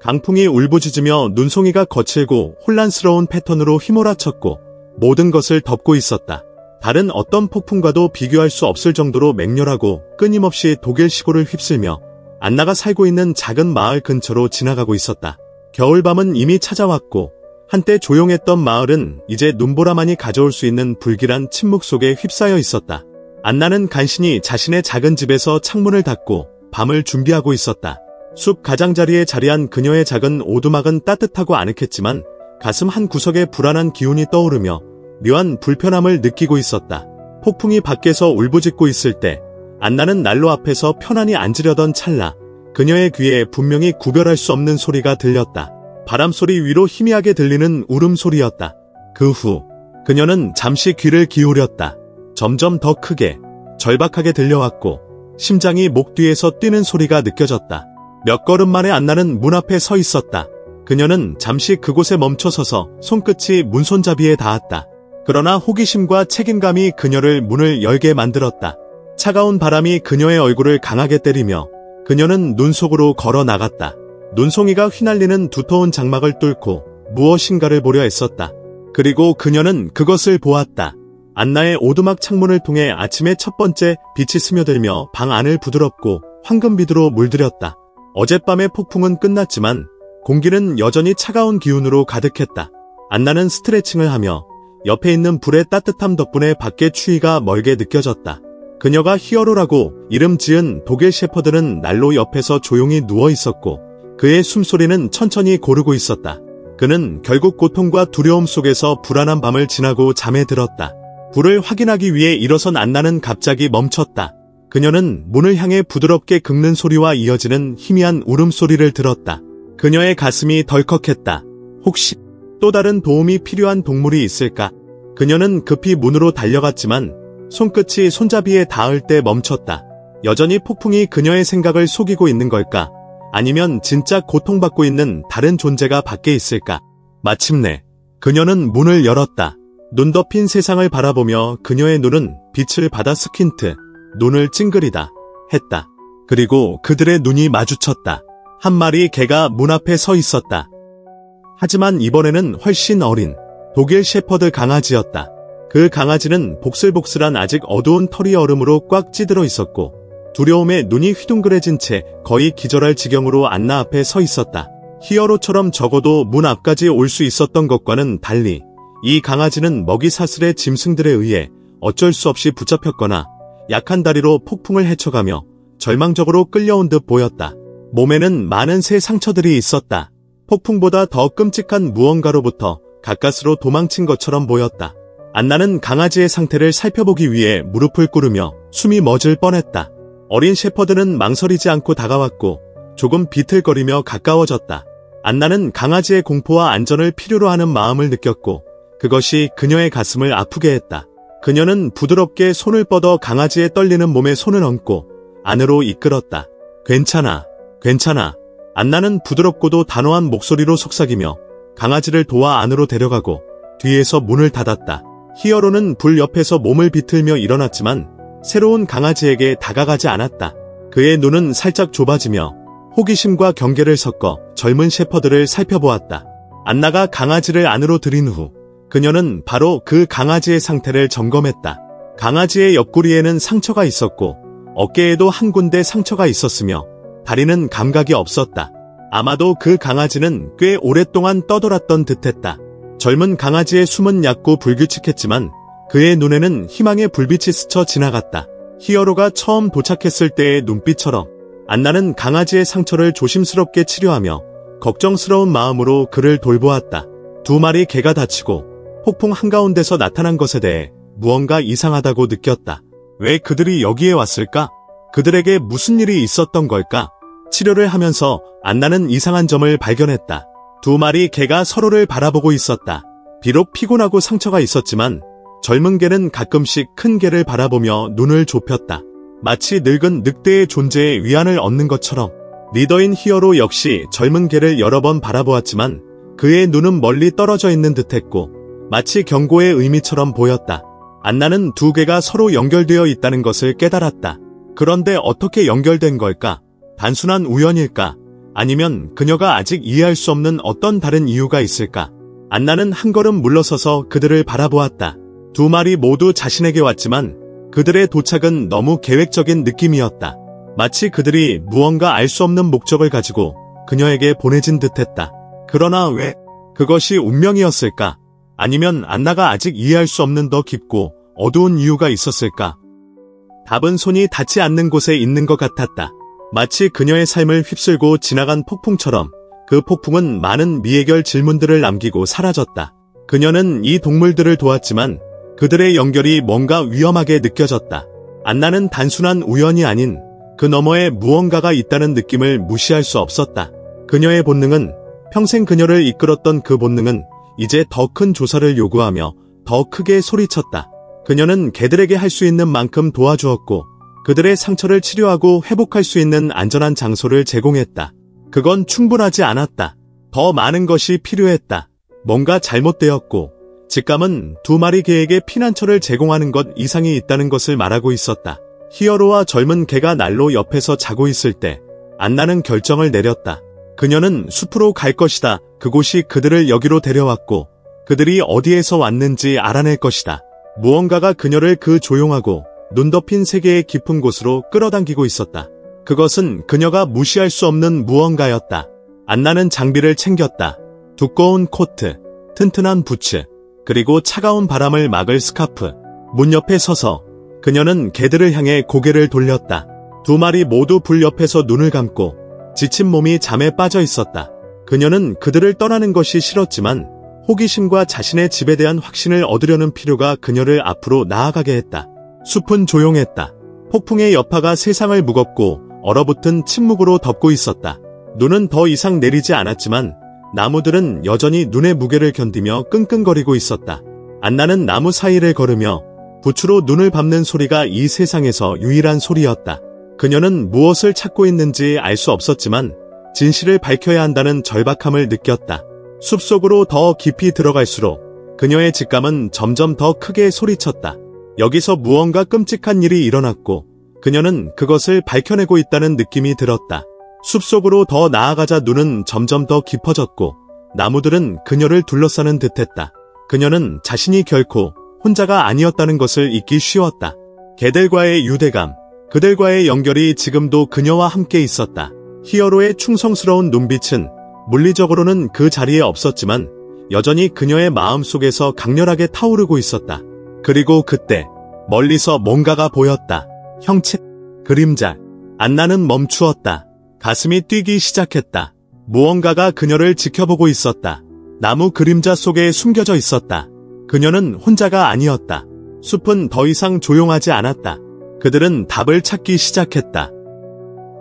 강풍이 울부짖으며 눈송이가 거칠고 혼란스러운 패턴으로 휘몰아쳤고 모든 것을 덮고 있었다. 다른 어떤 폭풍과도 비교할 수 없을 정도로 맹렬하고 끊임없이 독일 시골을 휩쓸며 안나가 살고 있는 작은 마을 근처로 지나가고 있었다. 겨울밤은 이미 찾아왔고 한때 조용했던 마을은 이제 눈보라만이 가져올 수 있는 불길한 침묵 속에 휩싸여 있었다. 안나는 간신히 자신의 작은 집에서 창문을 닫고 밤을 준비하고 있었다. 숲 가장자리에 자리한 그녀의 작은 오두막은 따뜻하고 아늑했지만 가슴 한 구석에 불안한 기운이 떠오르며 묘한 불편함을 느끼고 있었다. 폭풍이 밖에서 울부짖고 있을 때 안나는 난로 앞에서 편안히 앉으려던 찰나 그녀의 귀에 분명히 구별할 수 없는 소리가 들렸다. 바람소리 위로 희미하게 들리는 울음소리였다. 그 후 그녀는 잠시 귀를 기울였다. 점점 더 크게 절박하게 들려왔고 심장이 목 뒤에서 뛰는 소리가 느껴졌다. 몇 걸음 만에 안나는 문 앞에 서 있었다. 그녀는 잠시 그곳에 멈춰서서 손끝이 문손잡이에 닿았다. 그러나 호기심과 책임감이 그녀를 문을 열게 만들었다. 차가운 바람이 그녀의 얼굴을 강하게 때리며 그녀는 눈 속으로 걸어 나갔다. 눈송이가 휘날리는 두터운 장막을 뚫고 무엇인가를 보려 애썼다. 그리고 그녀는 그것을 보았다. 안나의 오두막 창문을 통해 아침의 첫 번째 빛이 스며들며 방 안을 부드럽고 황금빛으로 물들였다. 어젯밤의 폭풍은 끝났지만 공기는 여전히 차가운 기운으로 가득했다. 안나는 스트레칭을 하며 옆에 있는 불의 따뜻함 덕분에 밖의 추위가 멀게 느껴졌다. 그녀가 히어로라고 이름 지은 독일 셰퍼드는 난로 옆에서 조용히 누워 있었고 그의 숨소리는 천천히 고르고 있었다. 그는 결국 고통과 두려움 속에서 불안한 밤을 지나고 잠에 들었다. 불을 확인하기 위해 일어선 안나는 갑자기 멈췄다. 그녀는 문을 향해 부드럽게 긁는 소리와 이어지는 희미한 울음소리를 들었다. 그녀의 가슴이 덜컥했다. 혹시 또 다른 도움이 필요한 동물이 있을까? 그녀는 급히 문으로 달려갔지만 손끝이 손잡이에 닿을 때 멈췄다. 여전히 폭풍이 그녀의 생각을 속이고 있는 걸까? 아니면 진짜 고통받고 있는 다른 존재가 밖에 있을까? 마침내 그녀는 문을 열었다. 눈 덮인 세상을 바라보며 그녀의 눈은 빛을 받아 스킨트, 눈을 찡그리다 했다. 그리고 그들의 눈이 마주쳤다. 한 마리 개가 문 앞에 서 있었다. 하지만 이번에는 훨씬 어린 독일 셰퍼드 강아지였다. 그 강아지는 복슬복슬한 아직 어두운 털이 얼음으로 꽉 찌들어 있었고 두려움에 눈이 휘둥그레진 채 거의 기절할 지경으로 안나 앞에 서 있었다. 히어로처럼 적어도 문 앞까지 올 수 있었던 것과는 달리 이 강아지는 먹이 사슬의 짐승들에 의해 어쩔 수 없이 붙잡혔거나 약한 다리로 폭풍을 헤쳐가며 절망적으로 끌려온 듯 보였다. 몸에는 많은 새 상처들이 있었다. 폭풍보다 더 끔찍한 무언가로부터 가까스로 도망친 것처럼 보였다. 안나는 강아지의 상태를 살펴보기 위해 무릎을 꿇으며 숨이 멎을 뻔했다. 어린 셰퍼드는 망설이지 않고 다가왔고 조금 비틀거리며 가까워졌다. 안나는 강아지의 공포와 안전을 필요로 하는 마음을 느꼈고 그것이 그녀의 가슴을 아프게 했다. 그녀는 부드럽게 손을 뻗어 강아지의 떨리는 몸에 손을 얹고 안으로 이끌었다. 괜찮아, 괜찮아. 안나는 부드럽고도 단호한 목소리로 속삭이며 강아지를 도와 안으로 데려가고 뒤에서 문을 닫았다. 히어로는 불 옆에서 몸을 비틀며 일어났지만 새로운 강아지에게 다가가지 않았다. 그의 눈은 살짝 좁아지며 호기심과 경계를 섞어 젊은 셰퍼드를 살펴보았다. 안나가 강아지를 안으로 들인 후 그녀는 바로 그 강아지의 상태를 점검했다. 강아지의 옆구리에는 상처가 있었고 어깨에도 한 군데 상처가 있었으며 다리는 감각이 없었다. 아마도 그 강아지는 꽤 오랫동안 떠돌았던 듯했다. 젊은 강아지의 숨은 얕고 불규칙했지만 그의 눈에는 희망의 불빛이 스쳐 지나갔다. 히어로가 처음 도착했을 때의 눈빛처럼 안나는 강아지의 상처를 조심스럽게 치료하며 걱정스러운 마음으로 그를 돌보았다. 두 마리 개가 다치고 폭풍 한가운데서 나타난 것에 대해 무언가 이상하다고 느꼈다. 왜 그들이 여기에 왔을까? 그들에게 무슨 일이 있었던 걸까? 치료를 하면서 안나는 이상한 점을 발견했다. 두 마리 개가 서로를 바라보고 있었다. 비록 피곤하고 상처가 있었지만 젊은 개는 가끔씩 큰 개를 바라보며 눈을 좁혔다. 마치 늙은 늑대의 존재에 위안을 얻는 것처럼 리더인 히어로 역시 젊은 개를 여러 번 바라보았지만 그의 눈은 멀리 떨어져 있는 듯했고 마치 경고의 의미처럼 보였다. 안나는 두 개가 서로 연결되어 있다는 것을 깨달았다. 그런데 어떻게 연결된 걸까? 단순한 우연일까? 아니면 그녀가 아직 이해할 수 없는 어떤 다른 이유가 있을까? 안나는 한 걸음 물러서서 그들을 바라보았다. 두 마리 모두 자신에게 왔지만 그들의 도착은 너무 계획적인 느낌이었다. 마치 그들이 무언가 알 수 없는 목적을 가지고 그녀에게 보내진 듯했다. 그러나 왜? 그것이 운명이었을까? 아니면 안나가 아직 이해할 수 없는 더 깊고 어두운 이유가 있었을까? 답은 손이 닿지 않는 곳에 있는 것 같았다. 마치 그녀의 삶을 휩쓸고 지나간 폭풍처럼 그 폭풍은 많은 미해결 질문들을 남기고 사라졌다. 그녀는 이 동물들을 도왔지만 그들의 연결이 뭔가 위험하게 느껴졌다. 안나는 단순한 우연이 아닌 그 너머에 무언가가 있다는 느낌을 무시할 수 없었다. 그녀의 본능은, 평생 그녀를 이끌었던 그 본능은 이제 더 큰 조사를 요구하며 더 크게 소리쳤다. 그녀는 개들에게 할 수 있는 만큼 도와주었고 그들의 상처를 치료하고 회복할 수 있는 안전한 장소를 제공했다. 그건 충분하지 않았다. 더 많은 것이 필요했다. 뭔가 잘못되었고 직감은 두 마리 개에게 피난처를 제공하는 것 이상이 있다는 것을 말하고 있었다. 히어로와 젊은 개가 난로 옆에서 자고 있을 때 안나는 결정을 내렸다. 그녀는 숲으로 갈 것이다. 그곳이 그들을 여기로 데려왔고 그들이 어디에서 왔는지 알아낼 것이다. 무언가가 그녀를 그 조용하고 눈 덮인 세계의 깊은 곳으로 끌어당기고 있었다. 그것은 그녀가 무시할 수 없는 무언가였다. 안나는 장비를 챙겼다. 두꺼운 코트, 튼튼한 부츠, 그리고 차가운 바람을 막을 스카프. 문 옆에 서서 그녀는 개들을 향해 고개를 돌렸다. 두 마리 모두 불 옆에서 눈을 감고 지친 몸이 잠에 빠져 있었다. 그녀는 그들을 떠나는 것이 싫었지만 호기심과 자신의 집에 대한 확신을 얻으려는 필요가 그녀를 앞으로 나아가게 했다. 숲은 조용했다. 폭풍의 여파가 세상을 무겁고 얼어붙은 침묵으로 덮고 있었다. 눈은 더 이상 내리지 않았지만 나무들은 여전히 눈의 무게를 견디며 끙끙거리고 있었다. 안나는 나무 사이를 걸으며 부추로 눈을 밟는 소리가 이 세상에서 유일한 소리였다. 그녀는 무엇을 찾고 있는지 알 수 없었지만 진실을 밝혀야 한다는 절박함을 느꼈다. 숲속으로 더 깊이 들어갈수록 그녀의 직감은 점점 더 크게 소리쳤다. 여기서 무언가 끔찍한 일이 일어났고 그녀는 그것을 밝혀내고 있다는 느낌이 들었다. 숲속으로 더 나아가자 눈은 점점 더 깊어졌고 나무들은 그녀를 둘러싸는 듯했다. 그녀는 자신이 결코 혼자가 아니었다는 것을 잊기 쉬웠다. 개들과의 유대감, 그들과의 연결이 지금도 그녀와 함께 있었다. 히어로의 충성스러운 눈빛은 물리적으로는 그 자리에 없었지만 여전히 그녀의 마음속에서 강렬하게 타오르고 있었다. 그리고 그때 멀리서 뭔가가 보였다. 형체, 그림자. 안나는 멈추었다. 가슴이 뛰기 시작했다. 무언가가 그녀를 지켜보고 있었다. 나무 그림자 속에 숨겨져 있었다. 그녀는 혼자가 아니었다. 숲은 더 이상 조용하지 않았다. 그들은 답을 찾기 시작했다.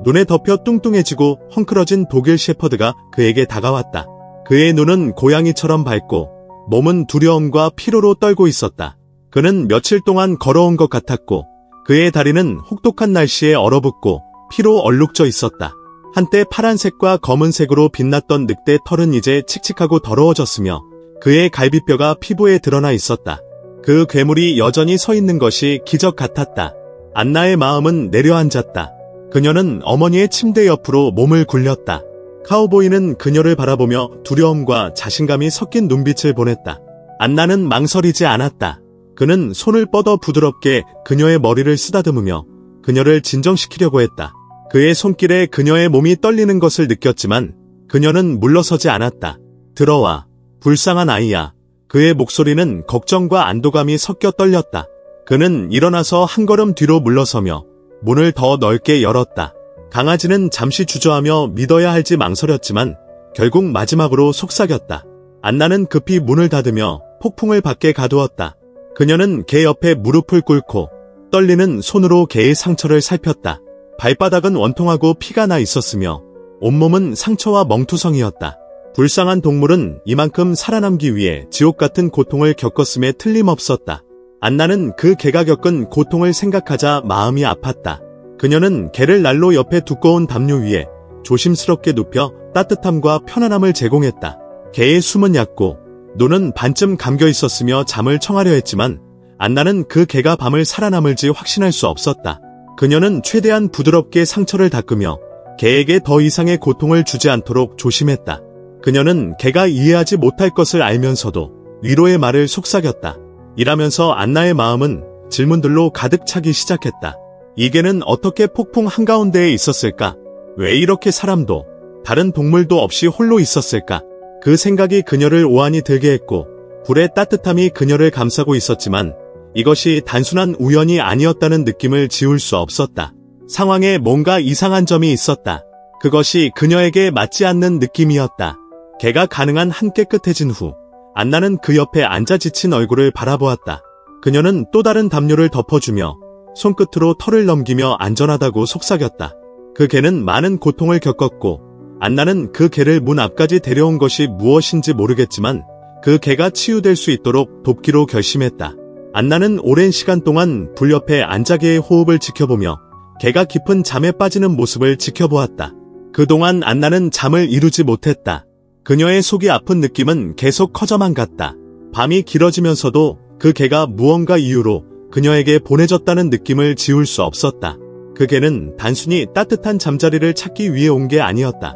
눈에 덮여 뚱뚱해지고 헝클어진 독일 셰퍼드가 그에게 다가왔다. 그의 눈은 고양이처럼 밝고 몸은 두려움과 피로로 떨고 있었다. 그는 며칠 동안 걸어온 것 같았고 그의 다리는 혹독한 날씨에 얼어붙고 피로 얼룩져 있었다. 한때 파란색과 검은색으로 빛났던 늑대 털은 이제 칙칙하고 더러워졌으며 그의 갈비뼈가 피부에 드러나 있었다. 그 괴물이 여전히 서 있는 것이 기적 같았다. 안나의 마음은 내려앉았다. 그녀는 어머니의 침대 옆으로 몸을 굴렸다. 카우보이는 그녀를 바라보며 두려움과 자신감이 섞인 눈빛을 보냈다. 안나는 망설이지 않았다. 그는 손을 뻗어 부드럽게 그녀의 머리를 쓰다듬으며 그녀를 진정시키려고 했다. 그의 손길에 그녀의 몸이 떨리는 것을 느꼈지만 그녀는 물러서지 않았다. 들어와, 불쌍한 아이야. 그의 목소리는 걱정과 안도감이 섞여 떨렸다. 그는 일어나서 한 걸음 뒤로 물러서며 문을 더 넓게 열었다. 강아지는 잠시 주저하며 믿어야 할지 망설였지만 결국 마지막으로 속삭였다. 안나는 급히 문을 닫으며 폭풍을 밖에 가두었다. 그녀는 개 옆에 무릎을 꿇고 떨리는 손으로 개의 상처를 살폈다. 발바닥은 원통하고 피가 나 있었으며 온몸은 상처와 멍투성이었다. 불쌍한 동물은 이만큼 살아남기 위해 지옥 같은 고통을 겪었음에 틀림없었다. 안나는 그 개가 겪은 고통을 생각하자 마음이 아팠다. 그녀는 개를 난로 옆에 두꺼운 담요 위에 조심스럽게 눕혀 따뜻함과 편안함을 제공했다. 개의 숨은 얕고 눈은 반쯤 감겨 있었으며 잠을 청하려 했지만 안나는 그 개가 밤을 살아남을지 확신할 수 없었다. 그녀는 최대한 부드럽게 상처를 닦으며 개에게 더 이상의 고통을 주지 않도록 조심했다. 그녀는 개가 이해하지 못할 것을 알면서도 위로의 말을 속삭였다. 이라면서 안나의 마음은 질문들로 가득 차기 시작했다. 이 개는 어떻게 폭풍 한가운데에 있었을까? 왜 이렇게 사람도 다른 동물도 없이 홀로 있었을까? 그 생각이 그녀를 오한이 들게 했고 불의 따뜻함이 그녀를 감싸고 있었지만 이것이 단순한 우연이 아니었다는 느낌을 지울 수 없었다. 상황에 뭔가 이상한 점이 있었다. 그것이 그녀에게 맞지 않는 느낌이었다. 개가 가능한 한 깨끗해진 후 안나는 그 옆에 앉아 지친 얼굴을 바라보았다. 그녀는 또 다른 담요를 덮어주며 손끝으로 털을 넘기며 안전하다고 속삭였다. 그 개는 많은 고통을 겪었고 안나는 그 개를 문 앞까지 데려온 것이 무엇인지 모르겠지만 그 개가 치유될 수 있도록 돕기로 결심했다. 안나는 오랜 시간 동안 불 옆에 앉아 개의 호흡을 지켜보며 개가 깊은 잠에 빠지는 모습을 지켜보았다. 그동안 안나는 잠을 이루지 못했다. 그녀의 속이 아픈 느낌은 계속 커져만 갔다. 밤이 길어지면서도 그 개가 무언가 이유로 그녀에게 보내졌다는 느낌을 지울 수 없었다. 그 개는 단순히 따뜻한 잠자리를 찾기 위해 온 게 아니었다.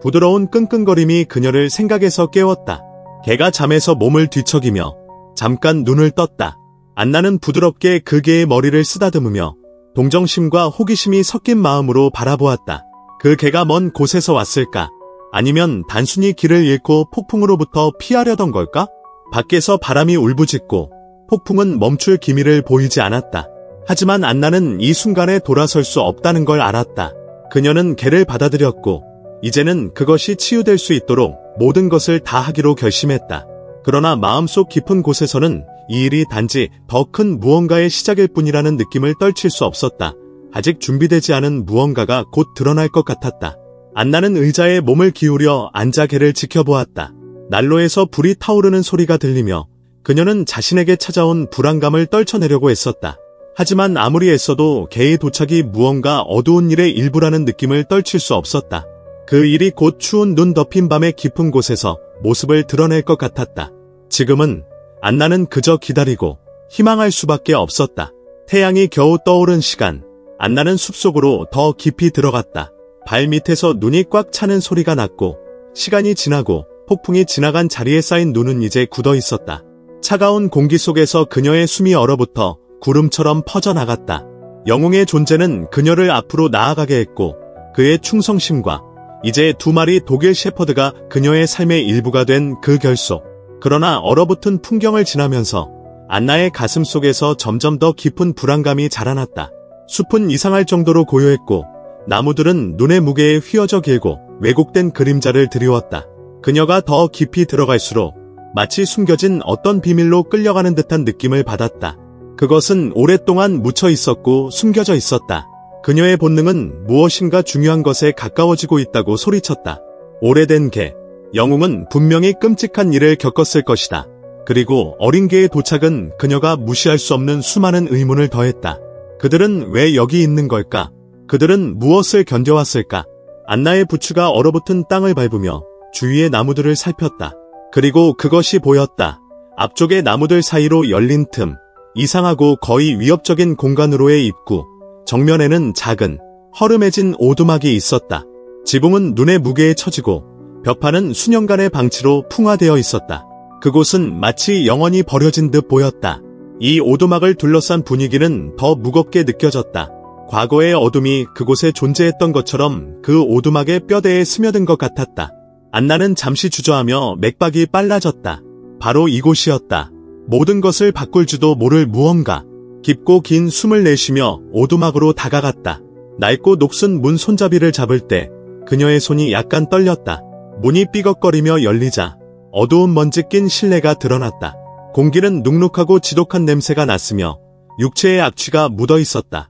부드러운 끙끙거림이 그녀를 생각에서 깨웠다. 개가 잠에서 몸을 뒤척이며 잠깐 눈을 떴다. 안나는 부드럽게 그 개의 머리를 쓰다듬으며 동정심과 호기심이 섞인 마음으로 바라보았다. 그 개가 먼 곳에서 왔을까? 아니면 단순히 길을 잃고 폭풍으로부터 피하려던 걸까? 밖에서 바람이 울부짖고 폭풍은 멈출 기미를 보이지 않았다. 하지만 안나는 이 순간에 돌아설 수 없다는 걸 알았다. 그녀는 개를 받아들였고 이제는 그것이 치유될 수 있도록 모든 것을 다 하기로 결심했다. 그러나 마음속 깊은 곳에서는 이 일이 단지 더 큰 무언가의 시작일 뿐이라는 느낌을 떨칠 수 없었다. 아직 준비되지 않은 무언가가 곧 드러날 것 같았다. 안나는 의자에 몸을 기울여 앉아 개를 지켜보았다. 난로에서 불이 타오르는 소리가 들리며 그녀는 자신에게 찾아온 불안감을 떨쳐내려고 애썼다. 하지만 아무리 애써도 개의 도착이 무언가 어두운 일의 일부라는 느낌을 떨칠 수 없었다. 그 일이 곧 추운 눈 덮인 밤의 깊은 곳에서 모습을 드러낼 것 같았다. 지금은 안나는 그저 기다리고 희망할 수밖에 없었다. 태양이 겨우 떠오른 시간, 안나는 숲속으로 더 깊이 들어갔다. 발밑에서 눈이 꽉 차는 소리가 났고 시간이 지나고 폭풍이 지나간 자리에 쌓인 눈은 이제 굳어 있었다. 차가운 공기 속에서 그녀의 숨이 얼어붙어 구름처럼 퍼져나갔다. 영웅의 존재는 그녀를 앞으로 나아가게 했고 그의 충성심과 이제 2마리 독일 셰퍼드가 그녀의 삶의 일부가 된 그 결속. 그러나 얼어붙은 풍경을 지나면서 안나의 가슴 속에서 점점 더 깊은 불안감이 자라났다. 숲은 이상할 정도로 고요했고 나무들은 눈의 무게에 휘어져 길고 왜곡된 그림자를 드리웠다. 그녀가 더 깊이 들어갈수록 마치 숨겨진 어떤 비밀로 끌려가는 듯한 느낌을 받았다. 그것은 오랫동안 묻혀 있었고 숨겨져 있었다. 그녀의 본능은 무엇인가 중요한 것에 가까워지고 있다고 소리쳤다. 오래된 개. 영웅은 분명히 끔찍한 일을 겪었을 것이다. 그리고 어린 개의 도착은 그녀가 무시할 수 없는 수많은 의문을 더했다. 그들은 왜 여기 있는 걸까? 그들은 무엇을 견뎌왔을까? 안나의 부츠가 얼어붙은 땅을 밟으며 주위의 나무들을 살폈다. 그리고 그것이 보였다. 앞쪽의 나무들 사이로 열린 틈. 이상하고 거의 위협적인 공간으로의 입구. 정면에는 작은 허름해진 오두막이 있었다. 지붕은 눈의 무게에 처지고 벽판은 수년간의 방치로 풍화되어 있었다. 그곳은 마치 영원히 버려진 듯 보였다. 이 오두막을 둘러싼 분위기는 더 무겁게 느껴졌다. 과거의 어둠이 그곳에 존재했던 것처럼 그 오두막의 뼈대에 스며든 것 같았다. 안나는 잠시 주저하며 맥박이 빨라졌다. 바로 이곳이었다. 모든 것을 바꿀 지도 모를 무언가. 깊고 긴 숨을 내쉬며 오두막으로 다가갔다. 낡고 녹슨 문 손잡이를 잡을 때 그녀의 손이 약간 떨렸다. 문이 삐걱거리며 열리자 어두운 먼지 낀 실내가 드러났다. 공기는 눅눅하고 지독한 냄새가 났으며 육체의 악취가 묻어 있었다.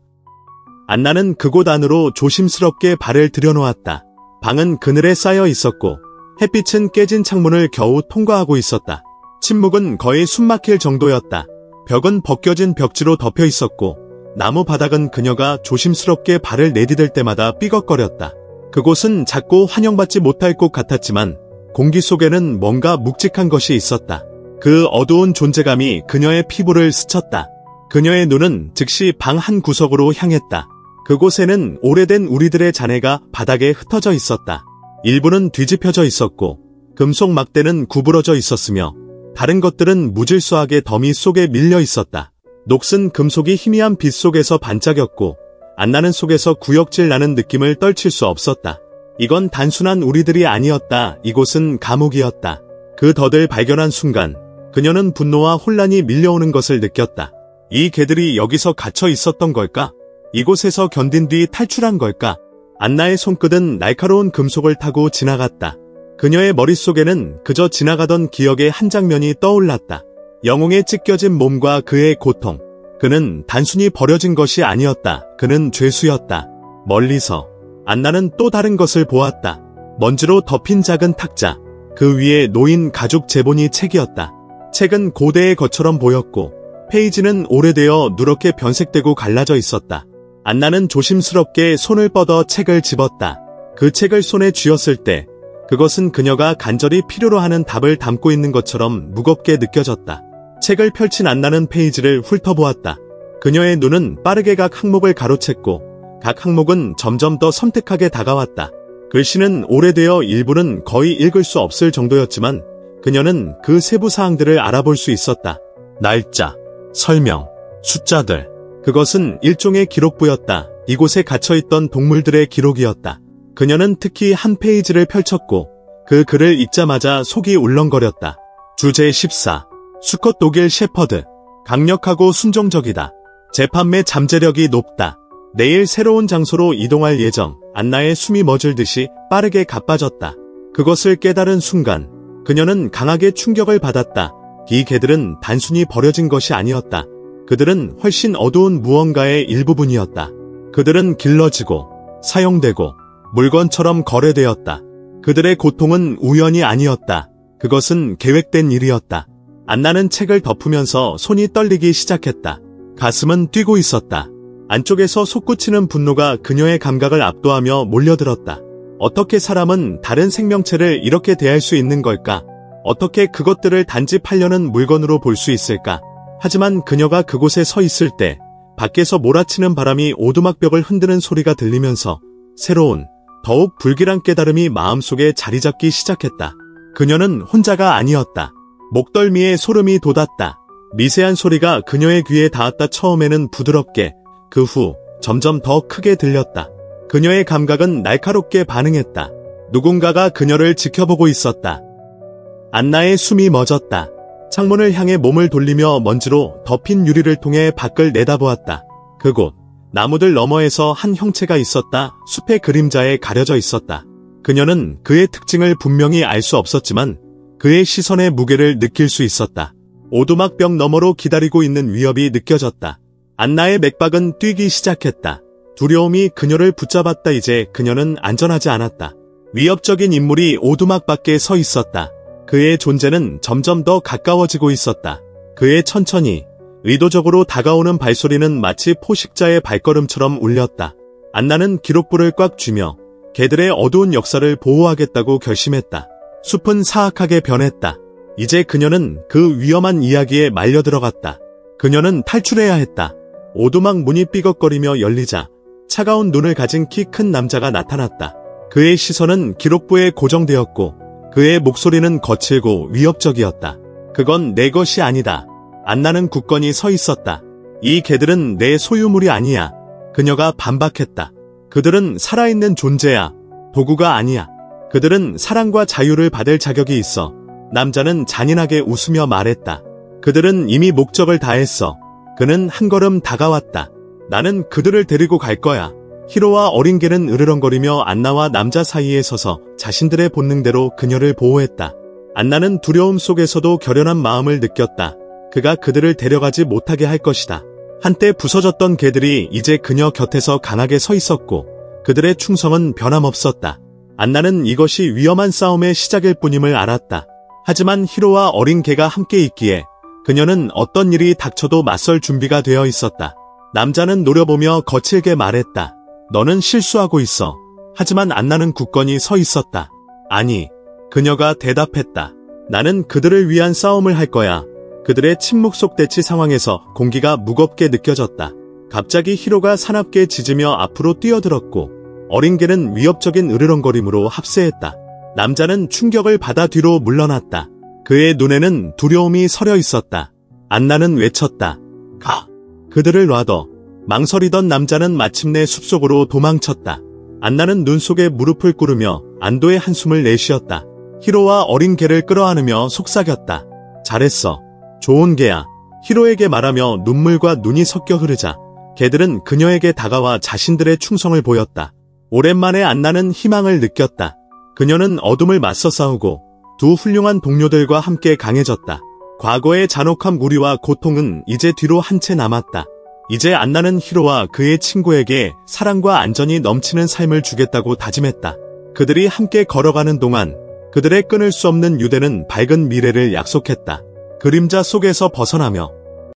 안나는 그곳 안으로 조심스럽게 발을 들여놓았다. 방은 그늘에 쌓여 있었고 햇빛은 깨진 창문을 겨우 통과하고 있었다. 침묵은 거의 숨막힐 정도였다. 벽은 벗겨진 벽지로 덮여 있었고 나무 바닥은 그녀가 조심스럽게 발을 내디딜 때마다 삐걱거렸다. 그곳은 작고 환영받지 못할 곳 같았지만 공기 속에는 뭔가 묵직한 것이 있었다. 그 어두운 존재감이 그녀의 피부를 스쳤다. 그녀의 눈은 즉시 방 한 구석으로 향했다. 그곳에는 오래된 우리들의 잔해가 바닥에 흩어져 있었다. 일부는 뒤집혀져 있었고 금속 막대는 구부러져 있었으며 다른 것들은 무질서하게 더미 속에 밀려 있었다. 녹슨 금속이 희미한 빛 속에서 반짝였고 안나는 속에서 구역질 나는 느낌을 떨칠 수 없었다. 이건 단순한 우리들이 아니었다. 이곳은 감옥이었다. 그 덫을 발견한 순간 그녀는 분노와 혼란이 밀려오는 것을 느꼈다. 이 개들이 여기서 갇혀 있었던 걸까? 이곳에서 견딘 뒤 탈출한 걸까? 안나의 손끝은 날카로운 금속을 타고 지나갔다. 그녀의 머릿속에는 그저 지나가던 기억의 한 장면이 떠올랐다. 영웅에 찢겨진 몸과 그의 고통. 그는 단순히 버려진 것이 아니었다. 그는 죄수였다. 멀리서 안나는 또 다른 것을 보았다. 먼지로 덮인 작은 탁자. 그 위에 놓인 가죽 제본이 책이었다. 책은 고대의 것처럼 보였고 페이지는 오래되어 누렇게 변색되고 갈라져 있었다. 안나는 조심스럽게 손을 뻗어 책을 집었다. 그 책을 손에 쥐었을 때 그것은 그녀가 간절히 필요로 하는 답을 담고 있는 것처럼 무겁게 느껴졌다. 책을 펼친 안나는 페이지를 훑어보았다. 그녀의 눈은 빠르게 각 항목을 가로챘고 각 항목은 점점 더 섬뜩하게 다가왔다. 글씨는 오래되어 일부는 거의 읽을 수 없을 정도였지만 그녀는 그 세부 사항들을 알아볼 수 있었다. 날짜, 설명, 숫자들. 그것은 일종의 기록부였다. 이곳에 갇혀있던 동물들의 기록이었다. 그녀는 특히 한 페이지를 펼쳤고 그 글을 읽자마자 속이 울렁거렸다. 주제 14. 수컷 독일 셰퍼드. 강력하고 순종적이다. 재판매 잠재력이 높다. 내일 새로운 장소로 이동할 예정. 안나의 숨이 멎을듯이 빠르게 가빠졌다. 그것을 깨달은 순간 그녀는 강하게 충격을 받았다. 이 개들은 단순히 버려진 것이 아니었다. 그들은 훨씬 어두운 무언가의 일부분이었다. 그들은 길러지고 사용되고 물건처럼 거래되었다. 그들의 고통은 우연이 아니었다. 그것은 계획된 일이었다. 안나는 책을 덮으면서 손이 떨리기 시작했다. 가슴은 뛰고 있었다. 안쪽에서 솟구치는 분노가 그녀의 감각을 압도하며 몰려들었다. 어떻게 사람은 다른 생명체를 이렇게 대할 수 있는 걸까? 어떻게 그것들을 단지 팔려는 물건으로 볼 수 있을까? 하지만 그녀가 그곳에 서 있을 때 밖에서 몰아치는 바람이 오두막벽을 흔드는 소리가 들리면서 새로운, 더욱 불길한 깨달음이 마음속에 자리 잡기 시작했다. 그녀는 혼자가 아니었다. 목덜미에 소름이 돋았다. 미세한 소리가 그녀의 귀에 닿았다. 처음에는 부드럽게, 그 후 점점 더 크게 들렸다. 그녀의 감각은 날카롭게 반응했다. 누군가가 그녀를 지켜보고 있었다. 안나의 숨이 멎었다. 창문을 향해 몸을 돌리며 먼지로 덮인 유리를 통해 밖을 내다보았다. 그곳, 나무들 너머에서 한 형체가 있었다. 숲의 그림자에 가려져 있었다. 그녀는 그의 특징을 분명히 알 수 없었지만 그의 시선의 무게를 느낄 수 있었다. 오두막벽 너머로 기다리고 있는 위협이 느껴졌다. 안나의 맥박은 뛰기 시작했다. 두려움이 그녀를 붙잡았다. 이제 그녀는 안전하지 않았다. 위협적인 인물이 오두막 밖에 서 있었다. 그의 존재는 점점 더 가까워지고 있었다. 그의 천천히, 의도적으로 다가오는 발소리는 마치 포식자의 발걸음처럼 울렸다. 안나는 기록부를 꽉 쥐며 개들의 어두운 역사를 보호하겠다고 결심했다. 숲은 사악하게 변했다. 이제 그녀는 그 위험한 이야기에 말려 들어갔다. 그녀는 탈출해야 했다. 오두막 문이 삐걱거리며 열리자 차가운 눈을 가진 키 큰 남자가 나타났다. 그의 시선은 기록부에 고정되었고 그의 목소리는 거칠고 위협적이었다. 그건 내 것이 아니다. 안나는 굳건히 서 있었다. 이 개들은 내 소유물이 아니야. 그녀가 반박했다. 그들은 살아있는 존재야. 도구가 아니야. 그들은 사랑과 자유를 받을 자격이 있어. 남자는 잔인하게 웃으며 말했다. 그들은 이미 목적을 다했어. 그는 한 걸음 다가왔다. 나는 그들을 데리고 갈 거야. 히로와 어린 개는 으르렁거리며 안나와 남자 사이에 서서 자신들의 본능대로 그녀를 보호했다. 안나는 두려움 속에서도 결연한 마음을 느꼈다. 그가 그들을 데려가지 못하게 할 것이다. 한때 부서졌던 개들이 이제 그녀 곁에서 강하게 서 있었고 그들의 충성은 변함없었다. 안나는 이것이 위험한 싸움의 시작일 뿐임을 알았다. 하지만 히로와 어린 개가 함께 있기에 그녀는 어떤 일이 닥쳐도 맞설 준비가 되어 있었다. 남자는 노려보며 거칠게 말했다. 너는 실수하고 있어. 하지만 안나는 굳건히 서 있었다. 아니, 그녀가 대답했다. 나는 그들을 위한 싸움을 할 거야. 그들의 침묵 속 대치 상황에서 공기가 무겁게 느껴졌다. 갑자기 히로가 사납게 짖으며 앞으로 뛰어들었고 어린 개는 위협적인 으르렁거림으로 합세했다. 남자는 충격을 받아 뒤로 물러났다. 그의 눈에는 두려움이 서려 있었다. 안나는 외쳤다. 가! 그들을 놔둬. 망설이던 남자는 마침내 숲속으로 도망쳤다. 안나는 눈 속에 무릎을 꿇으며 안도의 한숨을 내쉬었다. 히로와 어린 개를 끌어안으며 속삭였다. 잘했어. 좋은 개야. 히로에게 말하며 눈물과 눈이 섞여 흐르자 개들은 그녀에게 다가와 자신들의 충성을 보였다. 오랜만에 안나는 희망을 느꼈다. 그녀는 어둠을 맞서 싸우고 두 훌륭한 동료들과 함께 강해졌다. 과거의 잔혹한 무리와 고통은 이제 뒤로 한 채 남았다. 이제 안나는 히로와 그의 친구에게 사랑과 안전이 넘치는 삶을 주겠다고 다짐했다. 그들이 함께 걸어가는 동안 그들의 끊을 수 없는 유대는 밝은 미래를 약속했다. 그림자 속에서 벗어나며